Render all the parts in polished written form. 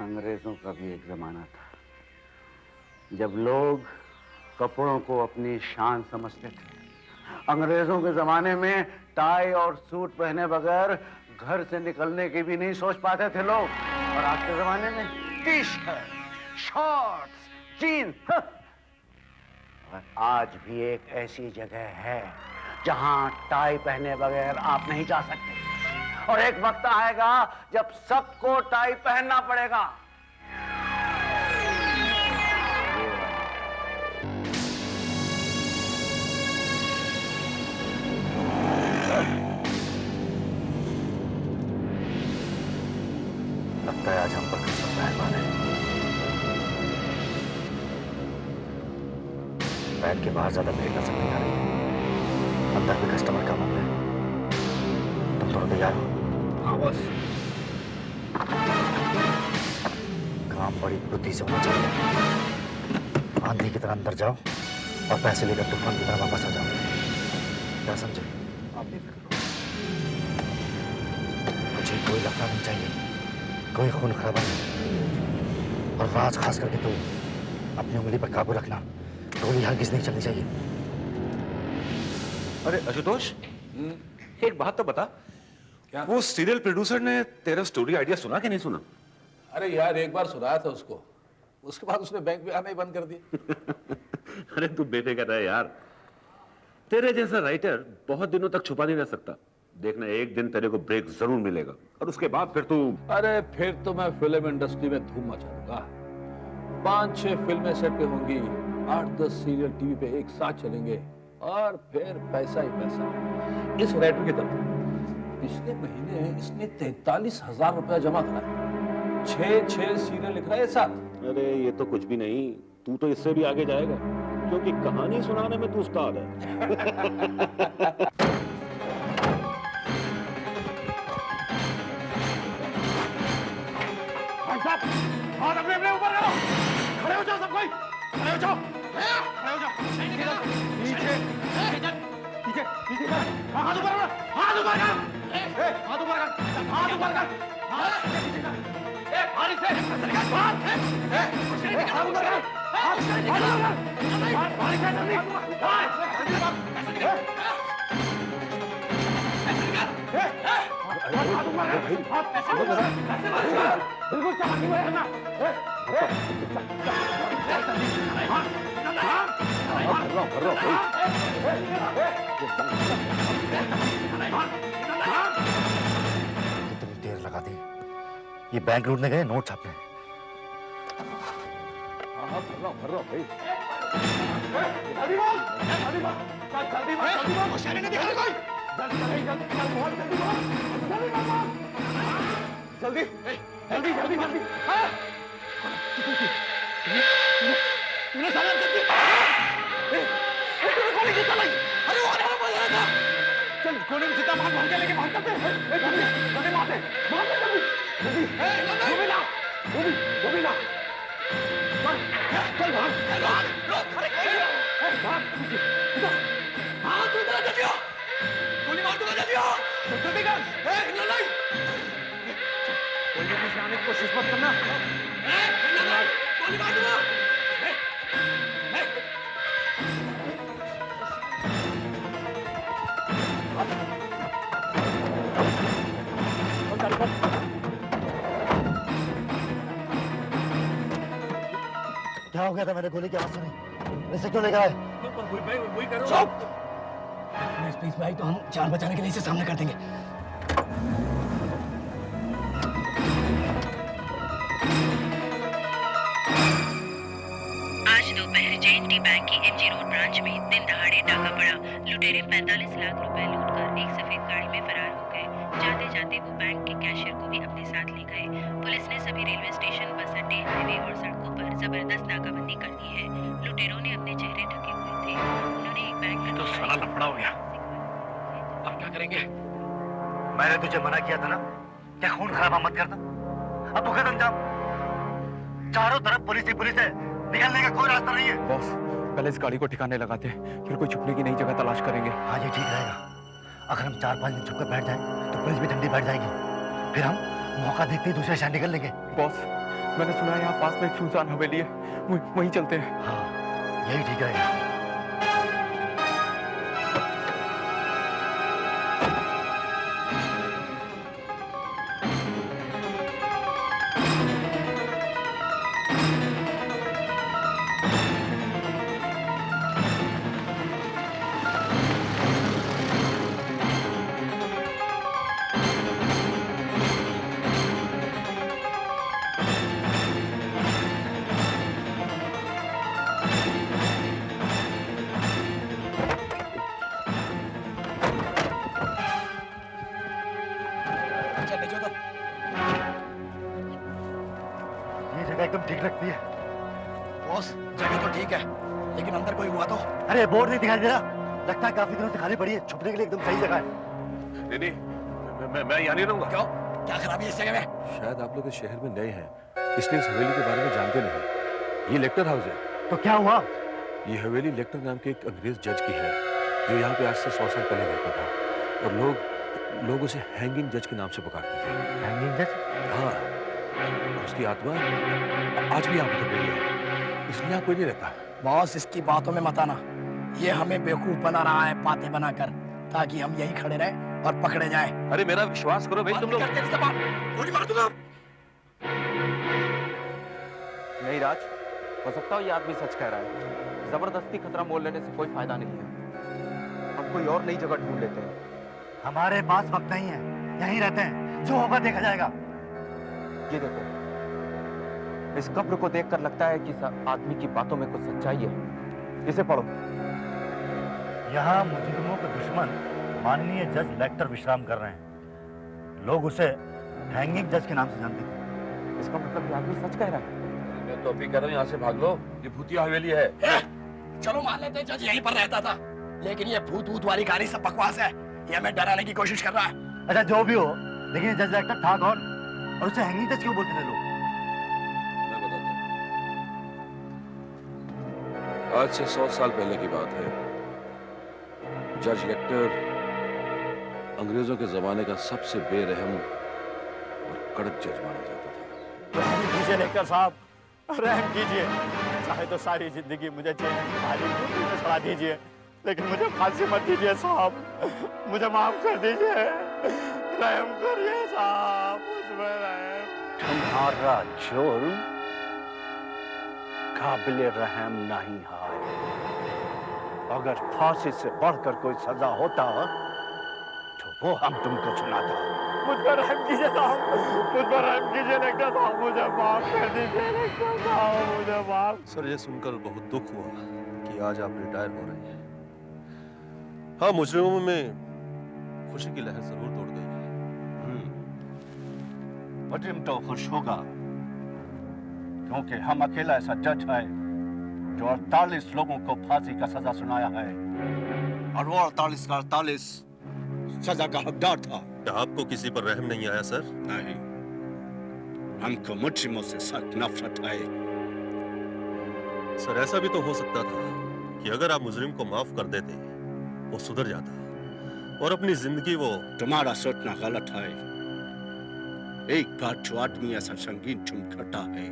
अंग्रेजों का भी एक जमाना था जब लोग कपड़ों को अपनी शान समझते थे। अंग्रेजों के जमाने में टाई और सूट पहने बगैर घर से निकलने की भी नहीं सोच पाते थे लोग। और आज के जमाने में टी शर्ट, शॉर्ट्स, जीन्स। और आज भी एक ऐसी जगह है जहां टाई पहने बगैर आप नहीं जा सकते। और एक वक्त आएगा जब सबको टाई पहनना पड़ेगा। लगता है आज हम पर किस्मत मेहरबान है। बैंक के बाहर ज्यादा भीड़ नजर नहीं आ रही है। अंदर भी कस्टमर कम होंगे। तुम दोनों तैयार हो? हाँ बस। काम बड़ी बुद्धि से होना चाहिए। आंधी की तरह अंदर जाओ और पैसे लेकर तूफान की तरह वापस आ जाओ। क्या समझे? आप नहीं फिक्र मुझे कोई लफड़ा नहीं चाहिए, कोई खून खराबा नहीं। और राज खास करके तू अपनी उंगली पर काबू रखना। गोली हरगिज नहीं चलनी चाहिए। अरे आशुतोष, एक बात तो बता, क्या? वो सीरियल प्रोड्यूसर ने तेरा स्टोरी आइडिया सुना कि नहीं सुना? अरे यार, एक बार सुनाया था उसको, उसके बाद उसने बैंक में आना ही बंद कर दिया। अरे तू बेफिक्र रह यार, तेरे जैसा राइटर बहुत दिनों तक छुपा नहीं रह सकता। देखना एक दिन तेरे को ब्रेक जरूर मिलेगा और उसके बाद फिर तू। अरे फिर तो मैं फिल्म इंडस्ट्री में धूम मचा दूंगा। 5-6 फिल्में सेट पे होंगी, 8-10 सीरियल टीवी पे एक साथ चलेंगे और फिर पैसा ही पैसा। इस राइटर की तरफ पिछले महीने इसने 43,000 रुपया जमा करा। 6 सीरियल लिख रहा है साथ। अरे ये तो कुछ भी नहीं, तू तो इससे भी आगे जाएगा क्योंकि कहानी सुनाने में तू उस्ताद है। हाथ अपने अपने ऊपर करो। खड़े हो जाओ सब कोई, खड़े हो जाओ, खड़े हो जाओ। पीछे पीछे पीछे कर। हाथ ऊपर कर, हाथ ऊपर कर, हाथ ऊपर कर, हाथ ऊपर कर, हाथ पीछे कर। भारी से हाथ हाथ ऊपर कर, हाथ भारी से जल्दी, हाथ ऊपर कर, हाथ बिल्कुल चमकी हुए रहना। इतनी देर लगा दी, ये बैंक लूटने गए नोट छापने। भर रहा हूं भाई। जल्दी बोल, जल्दी बोल, जल्दी बोल, जल्दी बोल। होशियारी नहीं दिखा रहा कोई। जल्दी जल्दी जल्दी बोल, जल्दी बोल, जल्दी बोल, जल्दी जल्दी जल्दी जल्दी। तूने सामान कर दिया। तूने गोली क्यों चलाई? अरे वो वाला बोल रहा था। चल गोली में जितना माल भर के लेके भाग चलते हैं। जल्दी जल्दी मारते जल्दी जल्दी। वो भी ना चल चल भाग रोक खड़े भाग। हाँ तू इधर जल्दी हो, गोली मार दूंगा, जल्दी हो, जल्दी कर। नहीं गोली से आने की कोशिश मत करना। गोली मार दूंगा। क्या हो गया था? मैंने गोली की आवाज सुनी, वैसे क्यों लेकर आए? चुप। प्लीज भाई, तो हम जान बचाने के लिए इसे सामने कर देंगे। आज दोपहर जे&टी बैंक की एमजी रोड ब्रांच में दिन दहाड़े डाका पड़ा। लुटेरे 45 लाख रुपए लूटकर एक सफेद गाड़ी में फरार हो गए। जाते जाते वो बैंक के कैशियर को भी अपने साथ ले गए। पुलिस ने सभी रेलवे स्टेशन, बस अड्डे, हाईवे और सड़कों पर जबरदस्त नाकाबंदी कर दी है। लुटेरों ने अपने चेहरे ढके हुए थे। उन्होंने एक बैंक तो साला लफड़ा हो गया। अब क्या करेंगे? मैंने तुझे मना किया था ना, क्या खून खराबा मत करना। अब भुगत अंजाम। चारों तरफ पुलिस ही पुलिस है, निकलने का कोई रास्ता नहीं है। बॉस, पहले इस गाड़ी को ठिकाने लगाते हैं, फिर कोई छुपने की नई जगह तलाश करेंगे। हाँ ये ठीक रहेगा। अगर हम 4-5 दिन छुपकर बैठ जाए तो पुलिस भी ठंडी बैठ जाएगी। फिर हम मौका देखते ही दूसरे शहर निकल लेंगे। बॉस, मैंने सुना है यहाँ पास में एक सुनसान हवेली है, वहीं चलते हैं। हाँ, यही ठीक रहेगा। ये जगह एकदम ठीक लगती है। बॉस, जगह तो ठीक है, लेकिन अंदर कोई हुआ तो? अरे बोर्ड नहीं दिखाई दे रहा, लगता है काफी दिनों से खाली पड़ी है। छुपने के लिए एकदम सही जगह है। नहीं, मैं यहाँ नहीं रहूंगा। क्यों? क्या खराबी है इस जगह में? शायद आप लोग इस शहर में नए हैं, इसलिए इस हवेली के बारे में जानते नहीं। ये लेक्टर हाउस है। तो क्या हुआ? ये हवेली लेक्टर नाम के एक अंग्रेज जज की है, जो यहाँ पे आज से 100 साल पहले रहता था, और लोग उसे हैंगिंग जज के नाम से पुकारते थे। हैंगिंग जज? हाँ, और उसकी आत्मा आज भी यहाँ पे रही है, इसलिए यहाँ कोई नहीं रहता। बॉस, इसकी बातों में मत आना। ये हमें बेवकूफ बना रहा है बातें बनाकर, ताकि हम यहीं खड़े रहें और पकड़े जाएं। अरे मेरा विश्वास करो भाई, तुम लोग। गोली मार दूंगा। नहीं राज, हो सकता है ये आदमी सच कह रहा है। जबरदस्ती खतरा मोल लेने से कोई फायदा नहीं है। हम कोई और नई जगह ढूंढ लेते हैं। हमारे पास वक्त नहीं है, यहीं रहते हैं, जो होगा देखा जाएगा। ये देखो, इस कब्र को देखकर लगता है कि इस आदमी की बातों में कुछ सच्चाई है। इसे पढ़ो। यहाँ मुजरिमों के दुश्मन माननीय जज लेक्टर विश्राम कर रहे हैं। लोग उसे हैंगिंग जज के नाम से जानते थे। इसका मतलब ये आदमी सच कह रहा है। मैं तो अभी कह रहा हूँ, यहाँ से भाग लो, ये भूतिया हवेली है। चलो मान लेते हैं जज यहीं पर रहता था, लेकिन ये भूत वाली कहानी सब बकवास है। ये हमें डराने की कोशिश कर रहा है। अच्छा जो भी हो, लेकिन ये जज लेक्टर था कौन और उसे हैंगिंग जज क्यों बोलते थे लोग? मैं बताता हूँ। आज से 100 साल पहले की बात है। जज लेक्टर अंग्रेजों के जमाने का सबसे बेरहम और कड़क जज माना जाता था। रहम कीजिए लेक्टर साहब, रहम कीजिए। चाहे तो सारी जिंदगी मुझे जेल की भारी गोली में चढ़ा दीजिए, लेकिन मुझे फांसी मत दीजिए साहब। मुझे माफ कर दीजिए, रहम करिए साहब, मुझमें रहम। तुम्हारा जुर्म काबिले रहम नहीं है। अगर फांसी से बढ़कर कोई सजा होता तो वो हम तुमको सुनाता। मुझ पर रहम कीजिए साहब, मुझ पर रहम कीजिए लेक्टर साहब, मुझे माफ कर दीजिए लेक्टर साहब, मुझे माफ। सर, ये सुनकर बहुत दुख हुआ कि आज आप रिटायर हो रहे हैं। हाँ, मुजरिमों में खुशी की लहर जरूर दौड़ गई है। मुजरिम तो खुश होगा, क्योंकि हम अकेला ऐसा जज है जो 48 लोगों को फांसी का सजा सुनाया है, और वो 48 का 48 सजा का हकदार था। क्या आपको किसी पर रहम नहीं आया सर? नहीं, हमको मुजरिमों से सख्त नफरत है। सर, ऐसा भी तो हो सकता था कि अगर आप मुजरिम को माफ कर देते, वो सुधर जाता और अपनी जिंदगी वो। तुम्हारा सोचना गलत है। एक बार जो आदमी ऐसा संगीन जुर्म करता है,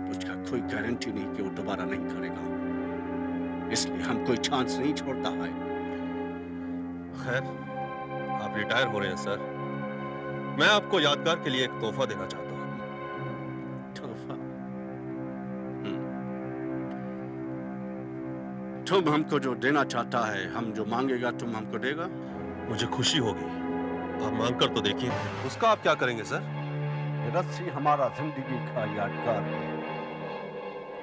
उसका कोई गारंटी नहीं कि वो दोबारा नहीं करेगा। इसलिए हम कोई चांस नहीं छोड़ता है। खैर, आप रिटायर हो रहे हैं सर। मैं आपको यादगार के लिए एक तोहफा देना चाहता हूँ। तोहफा? तुम हमको जो देना चाहता है, हम जो मांगेगा तुम हमको देगा? मुझे खुशी होगी, आप मांग कर तो देखिए। उसका आप क्या करेंगे सर? ये रस्सी हमारा जिंदगी का यादगार है,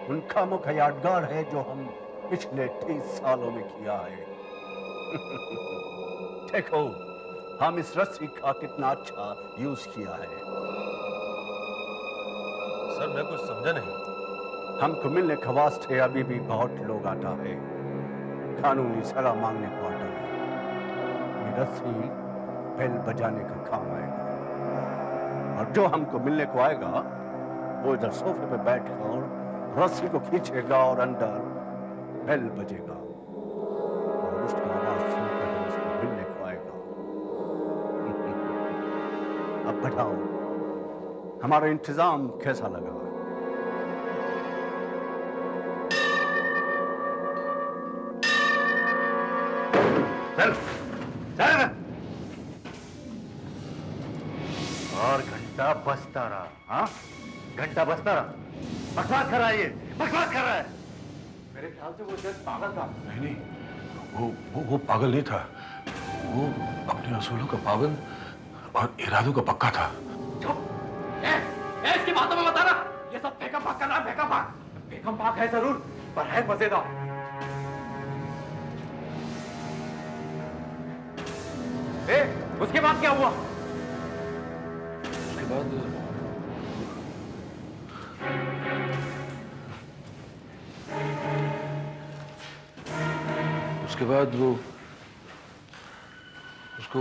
उनका मुख्य यादगार है जो हम पिछले 30 सालों में किया है। देखो, हम इस रस्सी का कितना अच्छा यूज किया है। सर, मैं कुछ समझा नहीं। हमको मिलने के वास्ते अभी भी बहुत लोग आता है, कानूनी सलाह मांगने को आता है। ये रस्सी बेल बजाने का काम आएगा, और जो हमको मिलने को आएगा वो इधर सोफे पे बैठकर रस्सी को खींचेगा और अंदर बेल बजेगा, और उसकी आवाज सुनकर वो उसको मिलने को आएगा। अब बढ़ाओ, हमारा इंतजाम कैसा लगा? चल चल। और घंटा बजता रहा। हाँ, घंटा बजता रहा। बकवास कर रहा है, ये बकवास कर रहा है। मेरे ख्याल से वो जज पागल था। नहीं, वो पागल नहीं था। वो अपने असूलों का पाबंद और इरादों का पक्का था। इसकी बातों में बता रहा, ये सब फेंकम फाक कर रहा है, फेंकम फाक। फेंकम फाक है जरूर, पर है मजेदार। उसके बाद क्या हुआ? उसके बाद वो उसको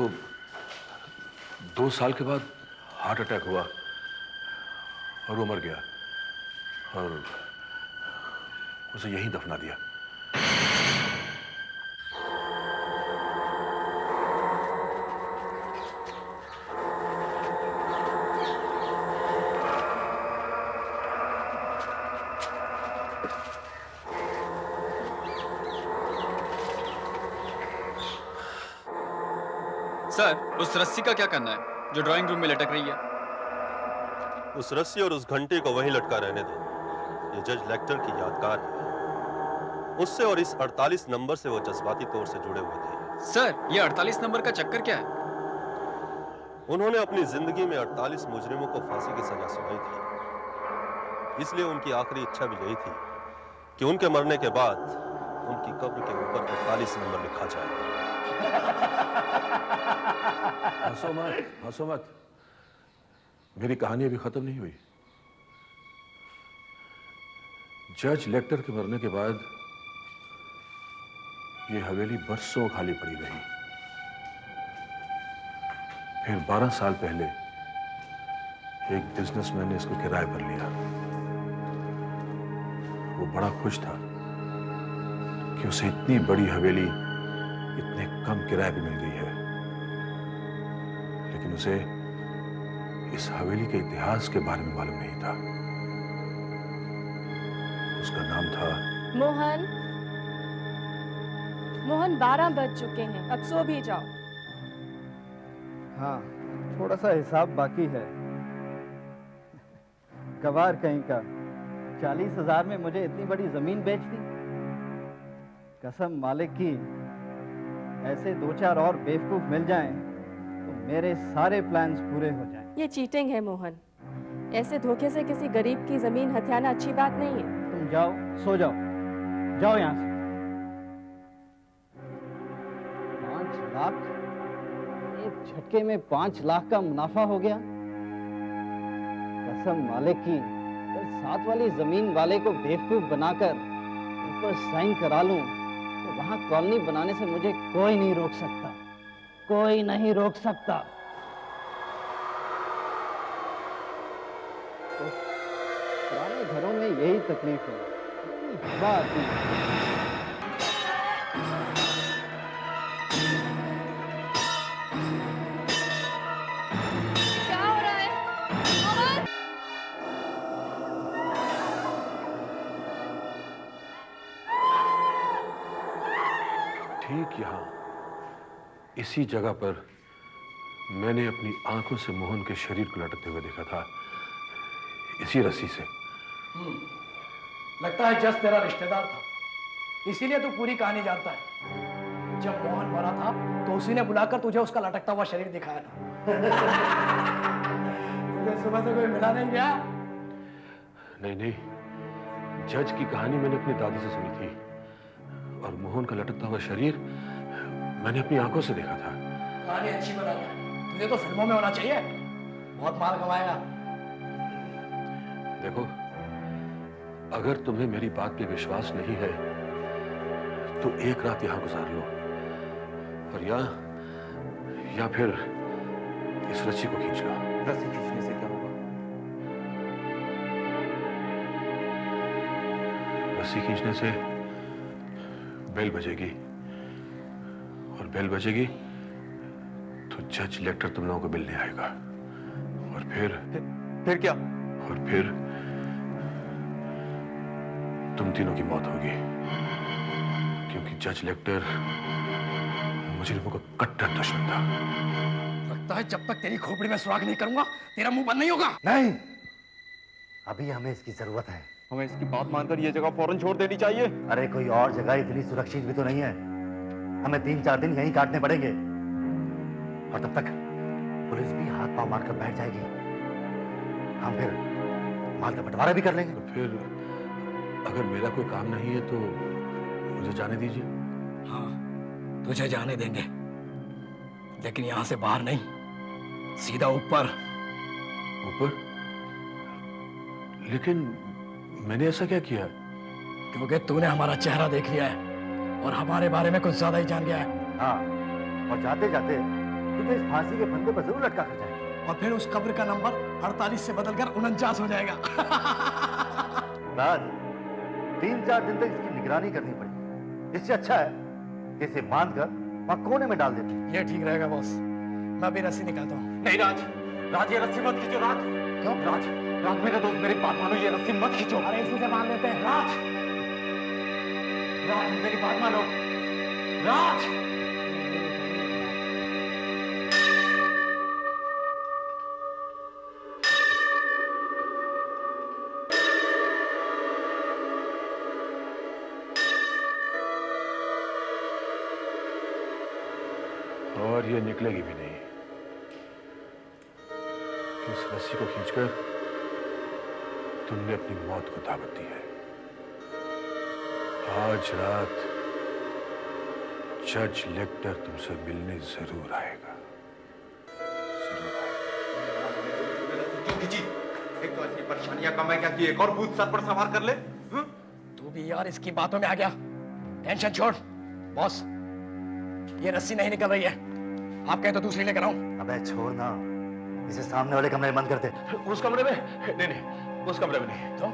2 साल के बाद हार्ट अटैक हुआ और वो मर गया और उसे यहीं दफना दिया। सर, उस रस्सी का क्या करना है जो ड्राइंग रूम में लटक रही है? उस रस्सी और उस घंटे को वहीं लटका रहने दो। ये जज लेक्टर की यादगार है। उससे और इस 48 नंबर से वो जज्बाती तौर से जुड़े हुए थे। सर, ये 48 नंबर का चक्कर क्या है? उन्होंने अपनी जिंदगी में 48 मुजरिमों को फांसी की सजा सुनाई थी। इसलिए उनकी आखिरी इच्छा भी यही थी कि उनके मरने के बाद उनकी कब्र के ऊपर 48 नंबर लिखा जाए। हंसो मत। मेरी कहानी अभी खत्म नहीं हुई। जज लेक्टर के मरने के बाद ये हवेली बरसों खाली पड़ी रही। फिर 12 साल पहले एक बिजनेसमैन ने इसको किराए पर लिया। वो बड़ा खुश था कि उसे इतनी बड़ी हवेली इतने कम किराए पे मिल गई है, लेकिन उसे इस हवेली के इतिहास के बारे में मालूम नहीं था। उसका नाम था मोहन। मोहन, 12 बज चुके हैं, अब सो भी जाओ। हाँ, थोड़ा सा हिसाब बाकी है। गवार कहीं का 40,000 में मुझे इतनी बड़ी जमीन बेच दी। कसम मालिक की, ऐसे 2-4 और बेवकूफ मिल जाएं तो मेरे सारे प्लान्स पूरे हो जाएं। ये चीटिंग है मोहन। ऐसे धोखे से किसी गरीब की जमीन हथियाना अच्छी बात नहीं है। तुम जाओ, सो जाओ, जाओ यहां से। 5 लाख, एक झटके में 5 लाख का मुनाफा हो गया। कसम मालिक की, अगर साथ वाली जमीन वाले को बेवकूफ बनाकर ऊपर साइन करा लूं तो वहां कॉलोनी बनाने से मुझे कोई नहीं रोक सकता, कोई नहीं रोक सकता। तो पुराने घरों में यही तकलीफ है, इतनी हवा आती है। क्या हो रहा है? मोहन! ठीक यहां इसी जगह पर मैंने अपनी आंखों से मोहन के शरीर को लटकते हुए देखा था, इसी रस्सी से। लगता है जस तेरा रिश्तेदार था, इसीलिए तू पूरी कहानी जानता है। जब मोहन मरा था तो उसी ने बुलाकर तुझे उसका लटकता हुआ शरीर दिखाया था। तुझे सुबह से कोई मिला नहीं गया? नहीं, जज की कहानी मैंने अपनी दादी से सुनी थी और मोहन का लटकता हुआ शरीर मैंने अपनी आंखों से देखा था। कहानी अच्छी बना है, तुझे तो फिल्मों में होना चाहिए, बहुत माल कमाएगा। देखो, अगर तुम्हें मेरी बात पे विश्वास नहीं है तो एक रात यहां गुजार लो, और या फिर इस रस्सी को खींच लो। रस्सी खींचने से क्या होगा? रस्सी खींचने से बेल बजेगी, और बेल बजेगी तो जज लेक्टर तुम लोगों को मिलने आएगा, और फिर फिर क्या? और फिर तुम तीनों की मौत होगी, क्योंकि जज लेक्टर मुजरिमों का कट्टर दुश्मन था। लगता है जब तक तेरी खोपड़ी में सुराख नहीं करूंगा तेरा मुंह बंद नहीं होगा। नहीं, अभी हमें इसकी जरूरत है। हमें इसकी बात मानकर ये जगह फौरन छोड़ देनी चाहिए। अरे कोई और जगह इतनी सुरक्षित भी तो नहीं है। हमें 3-4 दिन यहीं काटने पड़ेंगे और तब तक पुलिस भी हाथ पांव मारकर बैठ जाएगी। हम फिर माल का बंटवारा भी कर लेंगे। तो फिर अगर मेरा कोई काम नहीं है तो मुझे जाने दीजिए। हाँ, तुझे जाने देंगे, लेकिन यहां से बाहर नहीं, सीधा ऊपर। ऊपर? लेकिन मैंने ऐसा क्या किया? क्योंकि तूने हमारा चेहरा देख लिया है और हमारे बारे में कुछ ज्यादा ही जान गया है। हाँ, और जाते जाते तुझे इस फांसी के फंदे पर जरूर लटका कर जाएगा। और फिर उस कब्र का नंबर 48 से बदलकर 49 हो जाएगा। राज, 3-4 दिन तक इसकी निगरानी करनी पड़ेगी। इससे अच्छा है कि इसे बांधकर वहां कोने में डाल देते। ये ठीक रहेगा बॉस, मैं भी रस्सी निकालता हूँ। नहीं राज, राज ये रस्सी मत खींचो। राज क्यों? राज, राज मेरे दोस्त, मेरी बात मानो, ये रस्सी मत खींचो। अरे इसी से बांध लेते हैं। राज, राज मेरी बात मानो। राज, और ये निकलेगी भी नहीं। इस रस्सी को खींचकर तुमने अपनी मौत को दावत दी है। आज रात जज लेक्टर तुमसे मिलने जरूर आएगा, जरूर आएगा। क्यों खींची? एक तो ऐसी परेशानियां कम है क्या कि एक और भूत सर पर सवार कर ले? तू भी यार इसकी बातों में आ गया। टेंशन छोड़ बॉस, ये रस्सी नहीं निकल रही है। आप कहें तो दूसरी लेकर आऊं। अबे छोड़ ना, इसे सामने वाले कमरे में बंद करते। उस कमरे में? नहीं नहीं, उस कमरे में नहीं। तो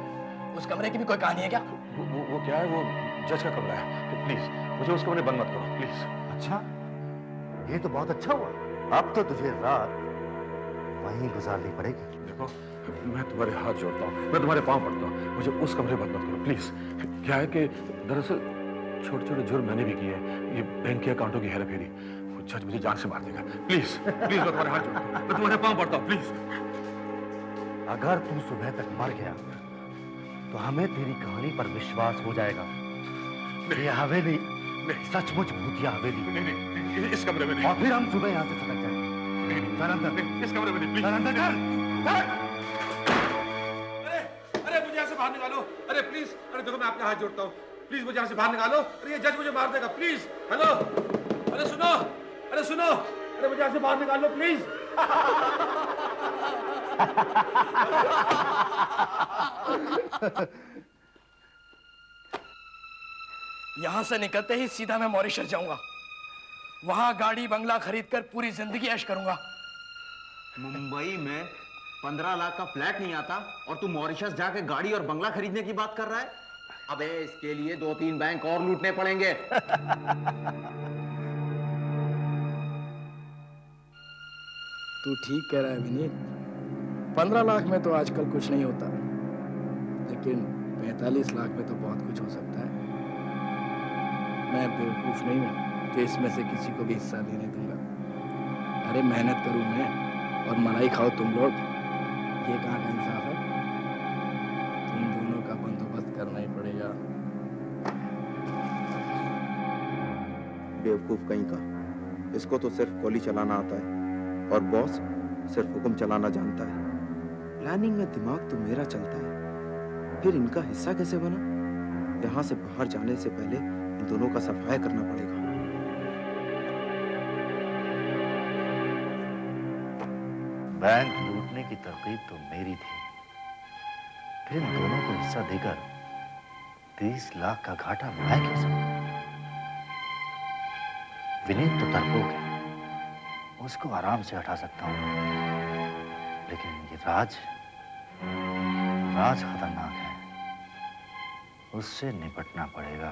उस कमरे की भी कोई कहानी है क्या? वो क्या है, वो जज का कमरा है। प्लीज मुझे उस कमरे बंद मत करो, प्लीज। अच्छा, ये तो बहुत अच्छा हुआ। अब तो तुझे रात वहीं गुजारनी पड़ेगी। देखो, मैं तुम्हारे हाथ जोड़ता हूँ, मैं तुम्हारे पांव पड़ता हूँ, मुझे उस कमरे बंद मत करो प्लीज। क्या है कि दरअसल छोटे छोटे जुर्म मैंने भी किए हैं, ये बैंक के अकाउंटों की हेरा फेरी। वो जज मुझे जान से मार देगा। प्लीज प्लीज, मैं तुम्हारे हाथ जोड़ता हूँ, मैं तुम्हारे पांव पड़ता हूँ, प्लीज। अगर तू सुबह तक मर गया तो हमें तेरी कहानी पर विश्वास हो जाएगा। ये हवेली सचमुच भूतिया हवेली। नहीं, इस कमरे में नहीं। और फिर हम सुबह यहाँ से सटक जाएंगे। चल अंदर, इस कमरे में नहीं, प्लीज। चल अंदर कर। अरे मुझे यहाँ से बाहर निकालो। अरे प्लीज, अरे देखो मैं आपके हाथ जोड़ता हूँ, प्लीज मुझे यहाँ से बाहर निकालो। अरे ये जज मुझे मार देगा, प्लीज। हेलो, अरे सुनो, अरे सुनो, अरे मुझे यहाँ से बाहर निकालो प्लीज। यहां से निकलते ही सीधा मैं मॉरिशस जाऊंगा। वहां गाड़ी बंगला खरीदकर पूरी जिंदगी ऐश करूंगा। मुंबई में 15 लाख का फ्लैट नहीं आता और तू मॉरिशस जाके गाड़ी और बंगला खरीदने की बात कर रहा है? अबे इसके लिए 2-3 बैंक और लूटने पड़ेंगे। तू ठीक कह रहा है विनीत, 15 लाख में तो आजकल कुछ नहीं होता, लेकिन 45 लाख में तो बहुत कुछ हो सकता है। मैं बेवकूफ नहीं हूं कि इसमें से किसी को भी हिस्सा लेने दूंगा। अरे मेहनत करूं मैं और मलाई खाओ तुम लोग, ये कहाँ का इंसाफ है? तुम दोनों का बंदोबस्त करना ही पड़ेगा। बेवकूफ कहीं का, इसको तो सिर्फ गोली चलाना आता है और बॉस सिर्फ हुक्म चलाना जानता है। प्लानिंग में दिमाग तो मेरा चलता है, फिर इनका हिस्सा कैसे बना? यहाँ से बाहर जाने से पहले इन दोनों का सफाया करना पड़ेगा। बैंक लूटने की तरकीब तो मेरी थी, फिर इन दोनों को हिस्सा देकर 30 लाख का घाटा मैं कैसे? विनीत तो डरपोक है, उसको आराम से हटा सकता हूं, लेकिन ये राज खतरनाक है, उससे निपटना पड़ेगा।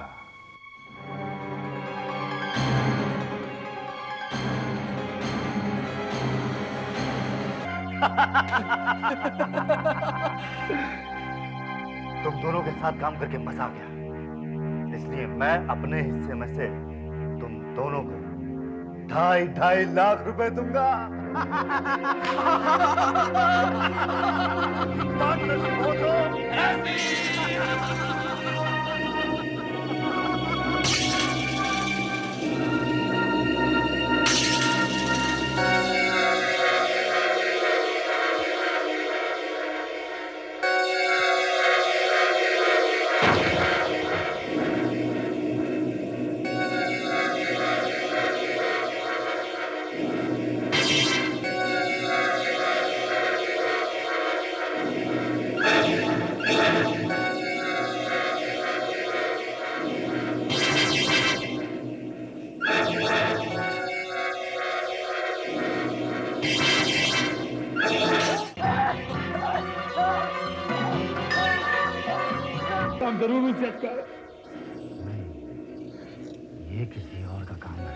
तुम दोनों के साथ काम करके मजा आ गया, इसलिए मैं अपने हिस्से में से तुम दोनों को 2.5 लाख रुपए दूंगा। पार्टनरशिप हो तो हम जरूर उसे कर। ये किसी और का काम है।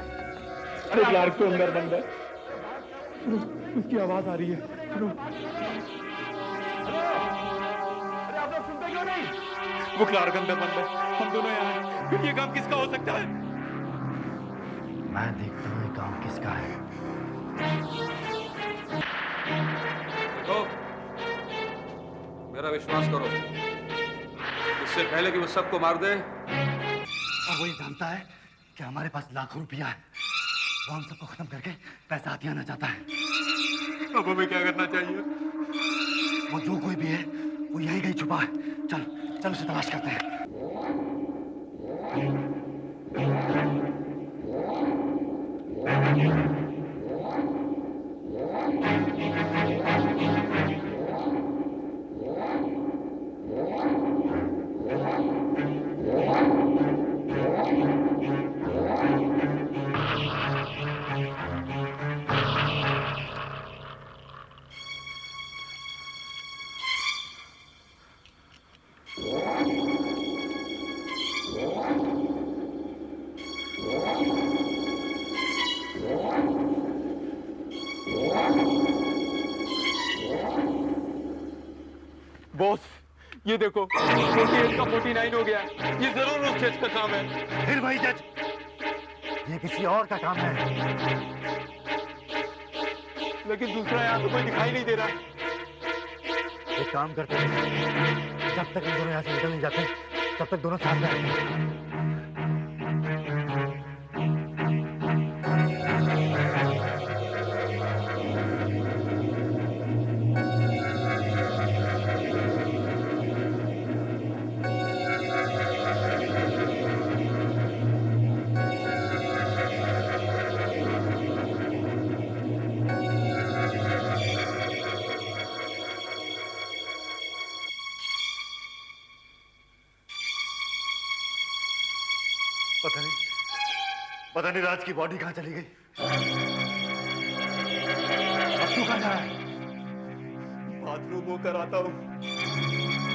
अरे क्लार्क तो अंदर बंद है। सुनो, उसकी आवाज आ रही है। सुनो। अरे आप लोग सुनते क्यों नहीं? वो क्लार्क अंदर बंद है। हम दोनों यहाँ हैं। फिर ये काम किसका हो सकता है? मैं देखता हूँ ये काम किसका है। देखो, मेरा विश्वास करो, इससे पहले कि वो सबको मार दे, और वो ये जानता है कि हमारे पास लाखों रुपया है, वो हम सबको खत्म करके पैसा हथियाना चाहता है। अब हमें क्या करना चाहिए? वो जो कोई भी है वो यहीं कहीं छुपा है। चल चल उसे तलाश करते हैं। बॉस, ये देखो 48 का 49 हो गया। ये जरूर उस जज का काम है। फिर वही जज, ये किसी और का काम है। लेकिन दूसरा यहाँ तो कोई दिखाई नहीं दे रहा। एक काम करते हैं, जब तक इन दोनों यहाँ से निकल नहीं जाते तब तक दोनों साथ में रहेंगे। पता नहीं राज की बॉडी कहाँ चली गई। अब तू कहाँ जा रहा है? बाथरूम होकर आता हूँ।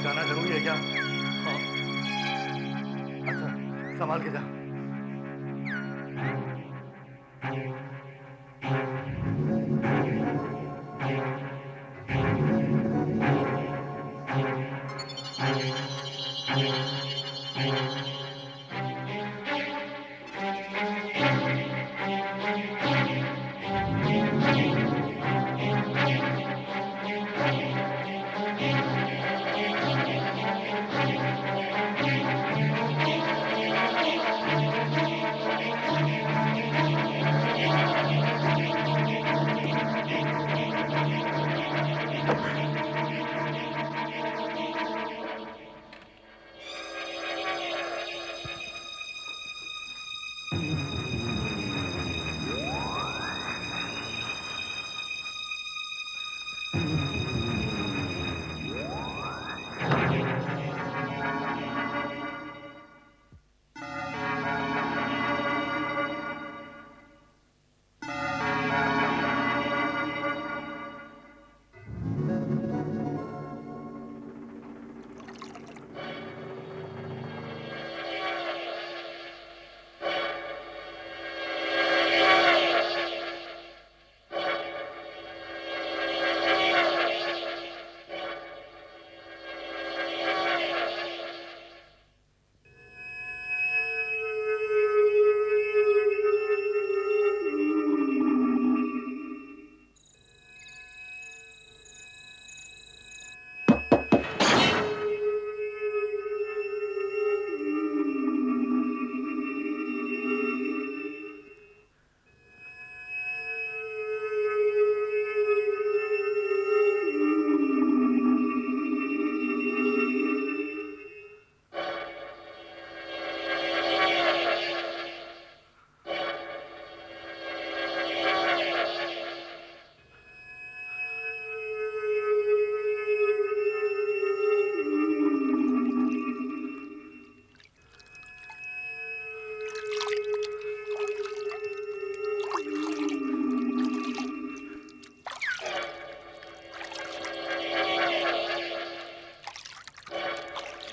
जाना जरूरी है क्या? हाँ। अच्छा, संभाल के जा।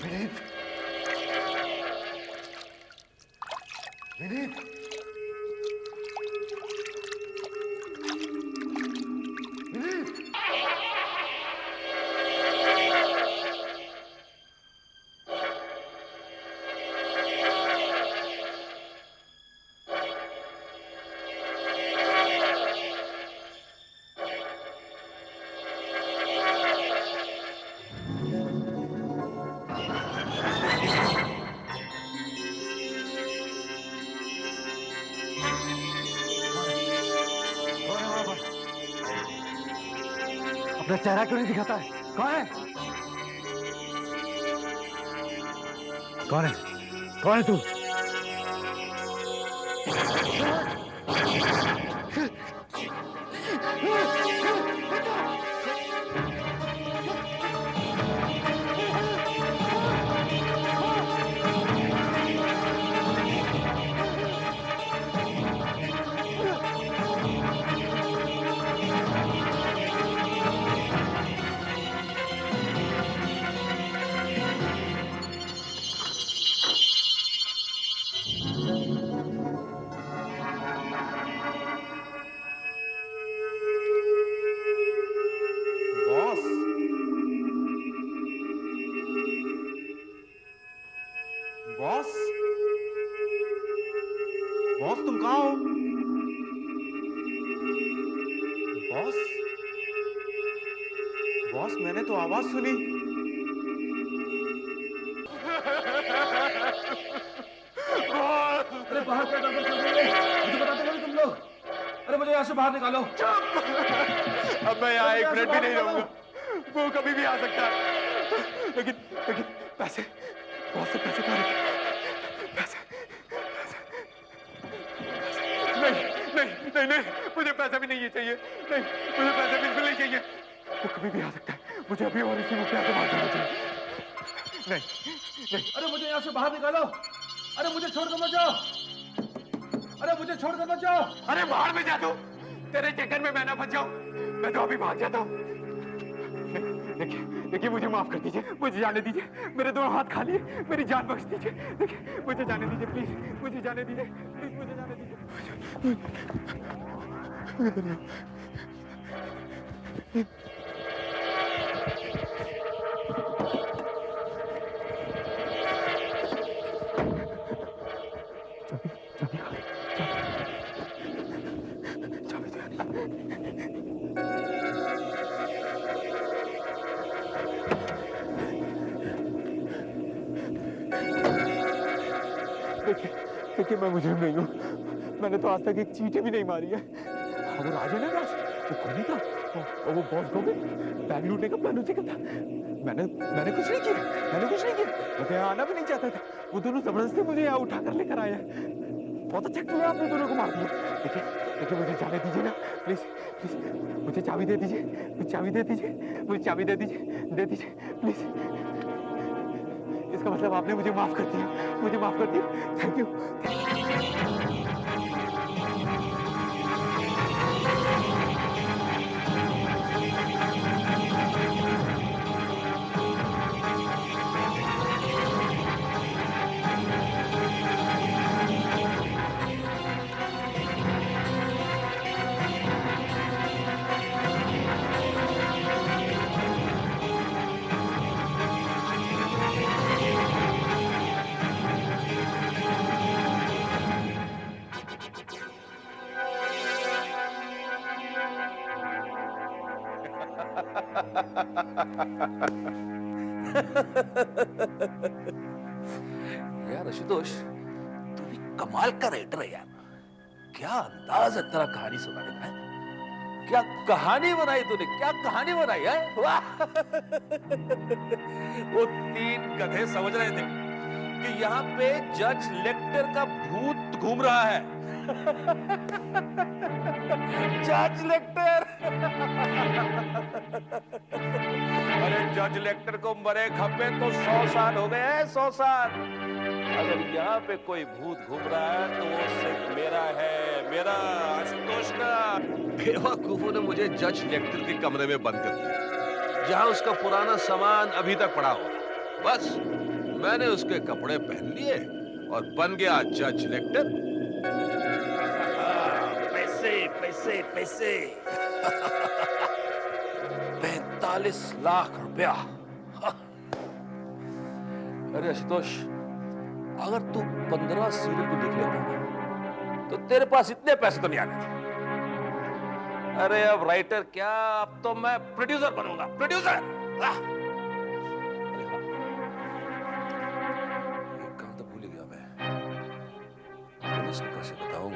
विनीत, विनीत, विनीत। अपना चेहरा क्यों नहीं दिखाता है? कौन है? कौन है? कौन है तू? बॉस, बॉस, बॉस तुम कहाँ हो? बॉस, बॉस मैंने तो आवाज सुनी। अरे बाहर क्या गड़बड़ चल रही है? मुझे बताते नहीं तुम लोग। अरे मुझे यहाँ से बाहर निकालो। अब मैं यहाँ एक मिनट भी नहीं रहूंगा। वो कभी भी आ सकता है। लेकिन लेकिन पैसे, बहुत से पैसे कहाँ रखे? पैसे, नहीं नहीं नहीं नहीं, मुझे पैसा भी नहीं चाहिए। नहीं, मुझे पैसा बिल्कुल नहीं चाहिए। वो कभी भी आ सकता है। मुझे अभी और इसी मुद्दे से बाहर जाना चाहिए। नहीं नहीं, अरे मुझे यहाँ से बाहर निकालो। अरे मुझे छोड़कर मत जाओ। अरे मुझे छोड़कर मत जाओ। अरे बाहर में जा तू। तेरे चक्कर में मैं ना फंस जाऊं। मैं तो अभी भाग जाता हूँ। देखिए देखिए, मुझे माफ कर दीजिए, मुझे जाने दीजिए। मेरे दोनों हाथ खाली है, मेरी जान बख्श दीजिए। देखिए मुझे जाने दीजिए, प्लीज मुझे जाने दीजिए, प्लीज मुझे जाने दीजिए। देखिए मैं मुजरिम नहीं हूँ। मैंने तो आज तक एक चींटी भी नहीं मारी है। हाँ, वो राज है ना, राज, वो कौन था? और वो बॉस गोविंद, बैंक लूटने का प्लान उसी का था। मैंने कुछ नहीं किया, मैंने कुछ नहीं किया। मैं तो यहाँ आना भी नहीं चाहता था। वो दोनों जबरदस्ती मुझे यहाँ उठा कर लेकर आए हैं। बहुत अच्छा किया आपने दोनों को मार दिया। देखिए देखिए, मुझे जाने दीजिए ना, प्लीज प्लीज। मुझे चाबी दे दीजिए, मुझे चाबी दे दीजिए, मुझे चाबी दे दीजिए, दे दीजिए प्लीज। इसका मतलब आपने मुझे माफ कर दिया, मुझे माफ कर दिया। Thank you. यार आशुतोष, तू भी कमाल का राइटर है यार। क्या अंदाज है तेरा कहानी सुनाने का है। क्या कहानी बनाई तूने, क्या कहानी बनाई है। वाह। वो तीन गधे समझ रहे थे कि यहाँ पे जज लेक्टर का भूत घूम रहा है। जज लेक्टर। अरे जज लेक्टर को मरे खपे तो 100 साल हो गए हैं, 100 साल। अगर यहाँ पे कोई भूत घूम रहा है तो वो सिर्फ मेरा है, मेरा आशुतोष का। बेवकूफों ने मुझे जज लेक्टर के कमरे में बंद कर दिया, जहां उसका पुराना सामान अभी तक पड़ा हुआ। बस मैंने उसके कपड़े पहन लिए और बन गया जज लेक्टर। पैसे पैसे पैसे 45 लाख रुपया। अरे आशुतोष, अगर तू 15 सीरियल भी देख लेता ना, तो तेरे पास इतने पैसे तो नहीं आने थे। अरे अब राइटर क्या, अब तो मैं प्रोड्यूसर बनूंगा, प्रोड्यूसर। एक काम तो भूल ही गया मैं, पुलिस को कैसे बताऊं?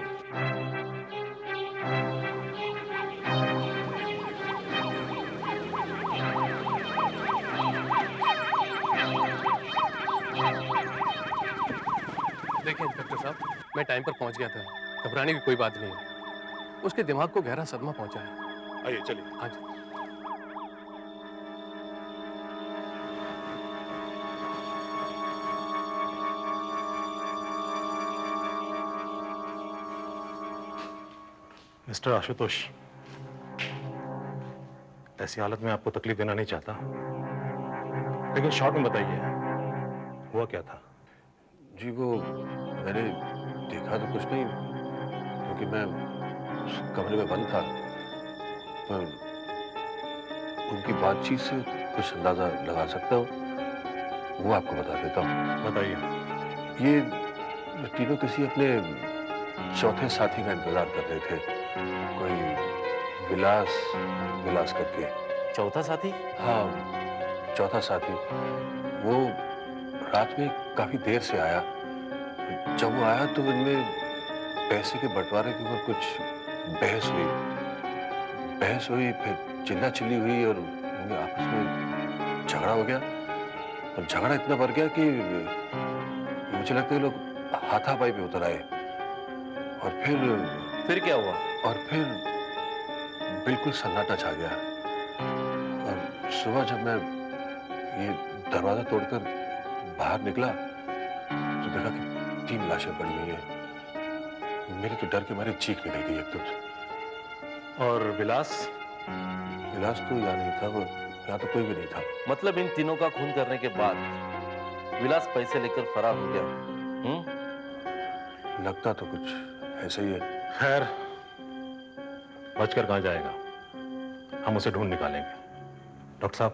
देखिए इंस्पेक्टर साहब, मैं टाइम पर पहुंच गया था, घबराने की कोई बात नहीं है। उसके दिमाग को गहरा सदमा पहुंचा है। आइए चलिए। हाँ जी। मिस्टर आशुतोष, ऐसी हालत में आपको तकलीफ देना नहीं चाहता, लेकिन शॉर्ट में बताइए हुआ क्या था? जी वो मैंने देखा तो कुछ नहीं, क्योंकि मैं उस कमरे में बंद था, पर उनकी बातचीत से कुछ अंदाजा लगा सकता हूँ, वो आपको बता देता हूँ। बताइए। ये तीनों किसी अपने चौथे साथी का इंतजार कर रहे थे, कोई विलास करके। चौथा साथी? हाँ, चौथा साथी। वो रात में काफी देर से आया। जब वो आया तो इनमें पैसे के बंटवारे के ऊपर कुछ बहस हुई, फिर चिल्ला चिल्ली हुई और उनमें आपस में झगड़ा हो गया। और झगड़ा इतना बढ़ गया कि मुझे लगता है लोग हाथापाई पे उतर आए। और फिर क्या हुआ? और फिर बिल्कुल सन्नाटा छा गया। और सुबह जब मैं ये दरवाजा तोड़कर बाहर निकला तो देखा कि 3 लाशें पड़ी हुई हैं। मेरे तो डर के मारे चीख निकल गई एकदम। और विलास? विलास तो यहाँ नहीं था, वो यहाँ तो कोई भी नहीं था। मतलब इन तीनों का खून करने के बाद विलास पैसे लेकर फरार हो गया? लगता तो कुछ ऐसे ही है। खैर, बचकर कहाँ जाएगा, हम उसे ढूंढ निकालेंगे। डॉक्टर साहब,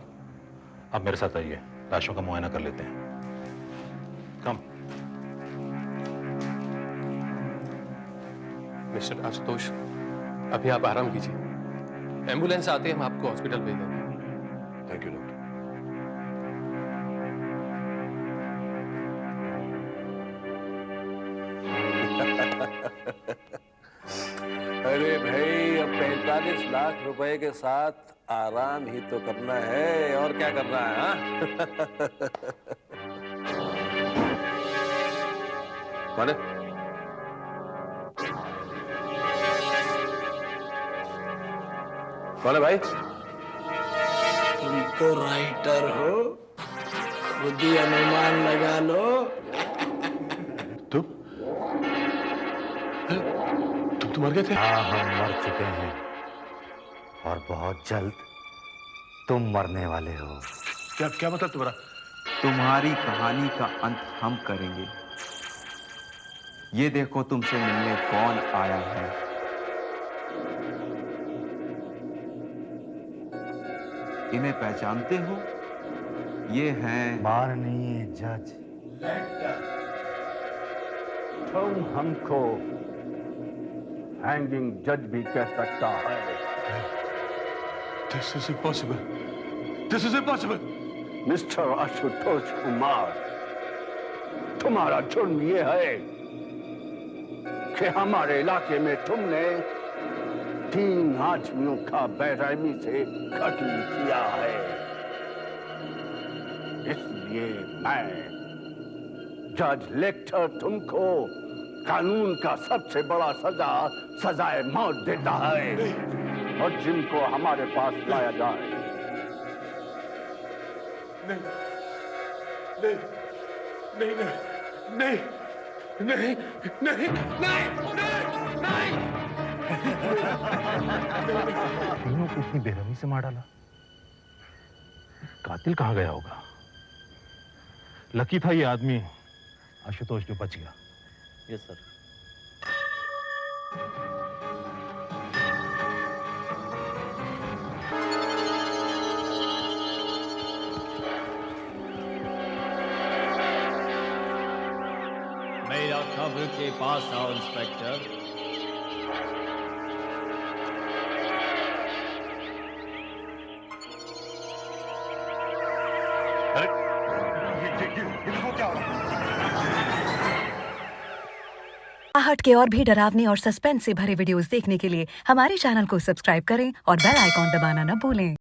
आप मेरे साथ आइए, लाशों का मुआयना कर लेते हैं। कम। मिस्टर आशुतोष, अभी आप आराम कीजिए, एम्बुलेंस आते ही हम आपको हॉस्पिटल भेज देंगे। Thank you doctor. अरे भाई, अब 45 लाख रुपए के साथ आराम ही तो करना है, और क्या करना है? हाँ? कौन है? कौन है भाई? तुम तो राइटर हो, खुद ही अनुमान लगा लो। तुम मर गए थे? हाँ, हम मर चुके हैं और बहुत जल्द तुम मरने वाले हो। क्या मतलब तुम्हारा? तुम्हारी कहानी का अंत हम करेंगे। ये देखो तुमसे मिलने कौन आया है। इन्हें पहचानते हो? ये हैं माननीय जज। तुम हमको हैंगिंग जज भी कह सकता है। This is impossible. This is impossible. Mister Ashutosh Kumar, तुम्हारा जुर्म ये है कि हमारे इलाके में तुमने 3 आदमियों का बेरहमी से कत्ल किया है। इसलिए मैं जज लेक्टर तुमको कानून का सबसे बड़ा सजाए मौत देता है, और जिनको हमारे पास लाया जाए। तीनों को इतनी बेरहमी से मार डाला, कातिल कहाँ गया होगा? लकी था ये आदमी आशुतोष जो बच गया। Yes sir. मेरा खबर के पास आओ इंस्पेक्टर। आहट के और भी डरावने और सस्पेंस से भरे वीडियोस देखने के लिए हमारे चैनल को सब्सक्राइब करें और बेल आइकॉन दबाना न भूलें।